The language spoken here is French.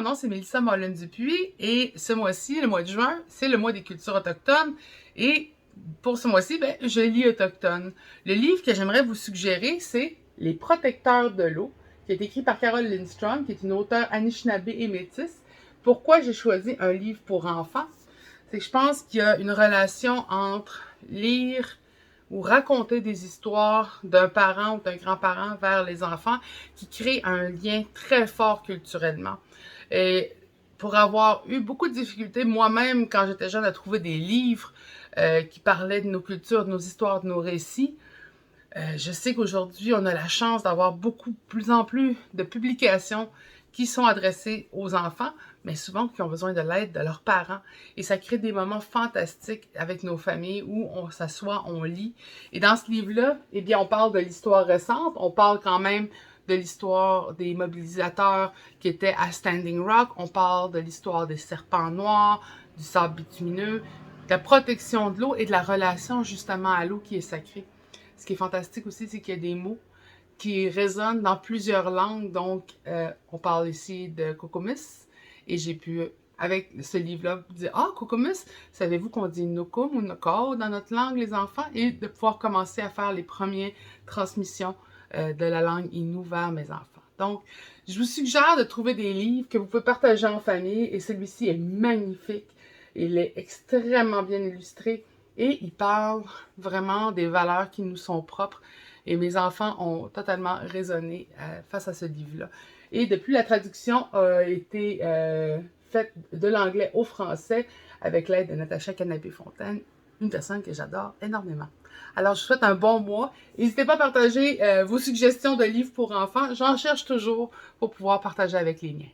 nom, c'est Mélissa Mollin-Dupuis et ce mois-ci, le mois de juin, c'est le mois des cultures autochtones et pour ce mois-ci, je lis autochtone. Le livre que j'aimerais vous suggérer, c'est Les protecteurs de l'eau, qui est écrit par Carole Lindstrom, qui est une auteure Anishinaabe et métisse. Pourquoi j'ai choisi un livre pour enfants? C'est que je pense qu'il y a une relation entre lire ou raconter des histoires d'un parent ou d'un grand-parent vers les enfants qui crée un lien très fort culturellement. Et pour avoir eu beaucoup de difficultés moi-même quand j'étais jeune à trouver des livres qui parlaient de nos cultures, de nos histoires, de nos récits, je sais qu'aujourd'hui, on a la chance d'avoir beaucoup, plus en plus de publications qui sont adressées aux enfants, mais souvent qui ont besoin de l'aide de leurs parents. Et ça crée des moments fantastiques avec nos familles où on s'assoit, on lit. Et dans ce livre-là, eh bien, on parle de l'histoire récente, on parle quand même de l'histoire des mobilisateurs qui étaient à Standing Rock, on parle de l'histoire des serpents noirs, du sable bitumineux, de la protection de l'eau et de la relation justement à l'eau qui est sacrée. Ce qui est fantastique aussi, c'est qu'il y a des mots qui résonnent dans plusieurs langues. Donc, on parle ici de Kokomis. Et j'ai pu, avec ce livre-là, dire « Ah, Kokomis, savez-vous qu'on dit Nokum ou Nokao dans notre langue, les enfants? » Et de pouvoir commencer à faire les premières transmissions de la langue Innu vers mes enfants. Donc, je vous suggère de trouver des livres que vous pouvez partager en famille. Et celui-ci est magnifique. Il est extrêmement bien illustré. Et il parle vraiment des valeurs qui nous sont propres. Et mes enfants ont totalement résonné face à ce livre-là. Et depuis, la traduction a été faite de l'anglais au français avec l'aide de Natacha Canapé-Fontaine, une personne que j'adore énormément. Alors, je vous souhaite un bon mois. N'hésitez pas à partager vos suggestions de livres pour enfants. J'en cherche toujours pour pouvoir partager avec les miens.